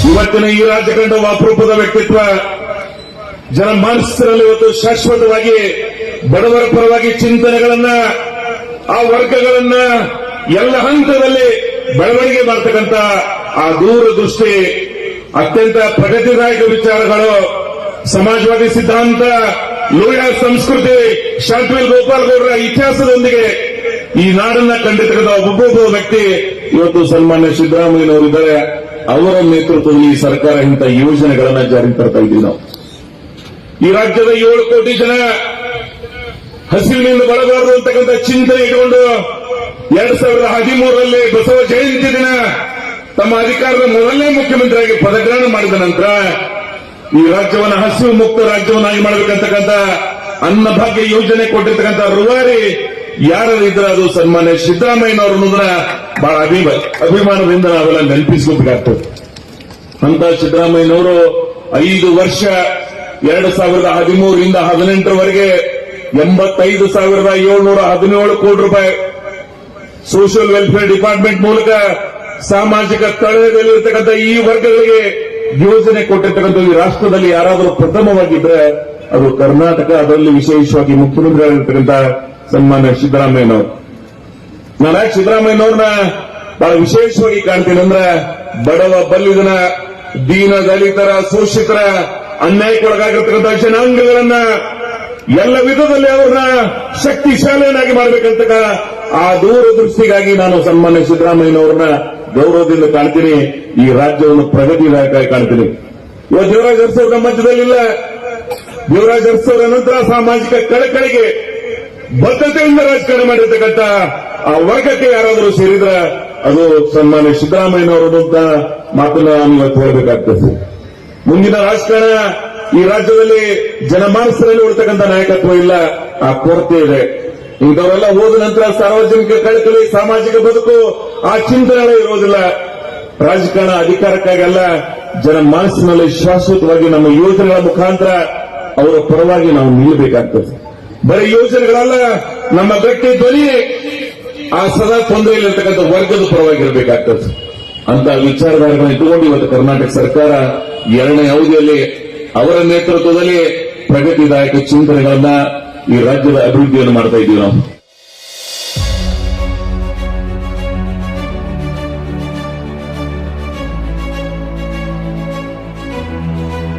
ಇವತ್ತಿನ ಈ ರಾಜ್ಯ ಕಂಡ ಅಪರೂಪದ ವ್ಯಕ್ತಿತ್ವ ಜನಮಾನಸದಲ್ಲಿ ಇವತ್ತು ಶಾಶ್ವತವಾಗಿ ಬಡವರ ಪರವಾಗಿ ಚಿಂತನೆಗಳನ್ನ ಆ ವರ್ಗಗಳನ್ನ ಎಲ್ಲ ಹಂತದಲ್ಲಿ ಬೆಳವಣಿಗೆ ಮಾಡತಕ್ಕಂಥ ಆ ದೂರದೃಷ್ಟಿ ಅತ್ಯಂತ ಪ್ರಗತಿದಾಯಕ ವಿಚಾರಗಳು ಸಮಾಜವಾದಿ ಸಿದ್ಧಾಂತ ಲೋಹಿಯಾ ಸಂಸ್ಕೃತಿ ಶಾಂತವೇಲ್ ಗೋಪಾಲ್ ಗೌಡರ ಇತಿಹಾಸದೊಂದಿಗೆ ಈ ನಾಡನ್ನ ಕಂಡಿರ್ತಕ್ಕಂಥ ಒಬ್ಬೊಬ್ಬ ವ್ಯಕ್ತಿ ಇವತ್ತು ಸನ್ಮಾನ್ಯ ಸಿದ್ದರಾಮಯ್ಯನವರಿದ್ದಾರೆ. ಅವರ ನೇತೃತ್ವದಲ್ಲಿ ಈ ಸರ್ಕಾರ ಇಂಥ ಯೋಜನೆಗಳನ್ನ ಜಾರಿಗೆ ತರ್ತಾ ಇದ್ದೀವಿ. ನಾವು ಈ ರಾಜ್ಯದ 7 ಕೋಟಿ ಜನ ಹಸಿವಿನಿಂದ ಬಳಬಾರದು ಅಂತಕ್ಕಂಥ ಚಿಂತನೆ ಇಟ್ಟುಕೊಂಡು 2013ರಲ್ಲಿ ಬಸವ ಜಯಂತಿ ದಿನ ತಮ್ಮ ಅಧಿಕಾರದ ಮೊದಲನೇ ಮುಖ್ಯಮಂತ್ರಿಯಾಗಿ ಪದಗ್ರಹಣ ಮಾಡಿದ ನಂತರ ಈ ರಾಜ್ಯವನ್ನು ಹಸಿವು ಮುಕ್ತ ರಾಜ್ಯವನ್ನಾಗಿ ಮಾಡಬೇಕಂತಕ್ಕಂಥ ಅನ್ನಭಾಗ್ಯ ಯೋಜನೆ ಕೊಟ್ಟಿರ್ತಕ್ಕಂಥ ರೂವಾರಿ ಯಾರಿದ್ರೆ ಅದು ಸನ್ಮಾನ್ಯ ಸಿದ್ದರಾಮಯ್ಯನವರನ್ನ ಬಹಳ ಅಭಿಮಾನದಿಂದ ನಾವೆಲ್ಲ ನೆನಪಿಸಬೇಕಾಗ್ತದೆ. ಅಂತ ಸಿದ್ದರಾಮಯ್ಯನವರು 5 ವರ್ಷ 2013ರಿಂದ 18ರವರೆಗೆ 85,717 ಕೋಟಿ ರೂಪಾಯಿ ಸೋಷಿಯಲ್ ವೆಲ್ಫೇರ್ ಡಿಪಾರ್ಟ್ಮೆಂಟ್ ಮೂಲಕ ಸಾಮಾಜಿಕ ತಳಹದಿಯಲ್ಲಿರ್ತಕ್ಕಂಥ ಈ ವರ್ಗಗಳಿಗೆ ಯೋಜನೆ ಕೊಟ್ಟಿರ್ತಕ್ಕಂಥ ಈ ರಾಷ್ಟ್ರದಲ್ಲಿ ಯಾರಾದರೂ ಪ್ರಥಮವಾಗಿದ್ರೆ ಅದು ಕರ್ನಾಟಕ, ಅದರಲ್ಲಿ ವಿಶೇಷವಾಗಿ ಮುಖ್ಯಮಂತ್ರಿಯಾಗಿರ್ತಕ್ಕಂಥ ಸನ್ಮಾನ್ಯ ಸಿದ್ದರಾಮಯ್ಯನವರು. ನಾನು ಯಾಕೆ ಸಿದ್ದರಾಮಯ್ಯನವ್ರನ್ನ ಬಹಳ ವಿಶೇಷವಾಗಿ ಕಾಣ್ತೀನಿ ಅಂದ್ರೆ, ಬಡವ ಬಲ್ಲಿದನ ದೀನ ದಲಿತರ ಶೋಷಿತರ ಅನ್ಯಾಯಕ್ಕೊಳಗಾಗಿರ್ತಕ್ಕಂಥ ಜನಾಂಗಗಳನ್ನ ಎಲ್ಲ ವಿಧದಲ್ಲಿ ಅವ್ರನ್ನ ಶಕ್ತಿಶಾಲಿಯನ್ನಾಗಿ ಮಾಡಬೇಕಂತ ಆ ದೂರದೃಷ್ಟಿಗಾಗಿ ನಾನು ಸನ್ಮಾನ್ಯ ಸಿದ್ದರಾಮಯ್ಯನವ್ರನ್ನ ಗೌರವದಿಂದ ಕಾಣ್ತೀನಿ. ಈ ರಾಜ್ಯವನ್ನು ಪ್ರಗತಿದಾಯಕವಾಗಿ ಕಾಣ್ತೀನಿ. ಇವತ್ತು ದೇವರಾಜ್ ಅರಸು ನಮ್ಮ ಮಧ್ಯದಲ್ಲಿಲ್ಲ. ದೇವರಾಜ್ ಅರಸು ಅವರ ನಂತರ ಸಾಮಾಜಿಕ ಕಳಕಳಿಗೆ ಬದ್ಧತೆಯಿಂದ ರಾಜಕಾರಣ ಮಾಡಿರ್ತಕ್ಕಂಥ ಆ ವರ್ಗಕ್ಕೆ ಯಾರಾದರೂ ಸೇರಿದ್ರೆ ಅದು ಸನ್ಮಾನ್ಯ ಸಿದ್ದರಾಮಯ್ಯನವರು ಅಂತ ಮಾತನ್ನ ನಾನು ಇವತ್ತು ಹೇಳಬೇಕಾಗ್ತದೆ. ಮುಂದಿನ ರಾಜಕಾರಣ ಈ ರಾಜ್ಯದಲ್ಲಿ ಜನಮಾನಸದಲ್ಲಿ ಉಳಿತಕ್ಕಂಥ ನಾಯಕತ್ವ ಇಲ್ಲ, ಆ ಕೊರತೆ ಇದೆ. ಇಂಥವರೆಲ್ಲ ಹೋದ ನಂತರ ಸಾರ್ವಜನಿಕ ಕಳಕಳಿ, ಸಾಮಾಜಿಕ ಬದುಕು, ಆ ಚಿಂತನೆಗಳೇ ಇರೋದಿಲ್ಲ. ರಾಜಕಾರಣ ಅಧಿಕಾರಕ್ಕಾಗಲ್ಲ, ಜನಮಾನಸಿನಲ್ಲಿ ಶಾಶ್ವತವಾಗಿ ನಮ್ಮ ಯೋಜನೆಗಳ ಮುಖಾಂತರ ಅವರ ಪರವಾಗಿ ನಾವು ನಿಲ್ಲಬೇಕಾಗ್ತದೆ. ಬರೀ ಯೋಜನೆಗಳಲ್ಲ, ನಮ್ಮ ಗಟ್ಟಿ ಧ್ವನಿ ಆ ಸದಾ ತೊಂದರೆಯಲ್ಲಿರ್ತಕ್ಕಂಥ ವರ್ಗದ ಪರವಾಗಿರಬೇಕಾಗ್ತದೆ. ಅಂತ ವಿಚಾರಧಾರೆಗಳನ್ನ ಇಟ್ಟುಕೊಂಡು ಇವತ್ತು ಕರ್ನಾಟಕ ಸರ್ಕಾರ 2ನೇ ಅವಧಿಯಲ್ಲಿ ಅವರ ನೇತೃತ್ವದಲ್ಲಿ ಪ್ರಗತಿದಾಯಕ ಚಿಂತನೆಗಳನ್ನ ಈ ರಾಜ್ಯದ ಅಭಿವೃದ್ಧಿಯನ್ನು ಮಾಡ್ತಾ ಇದ್ದೀವಿ ನಾವು.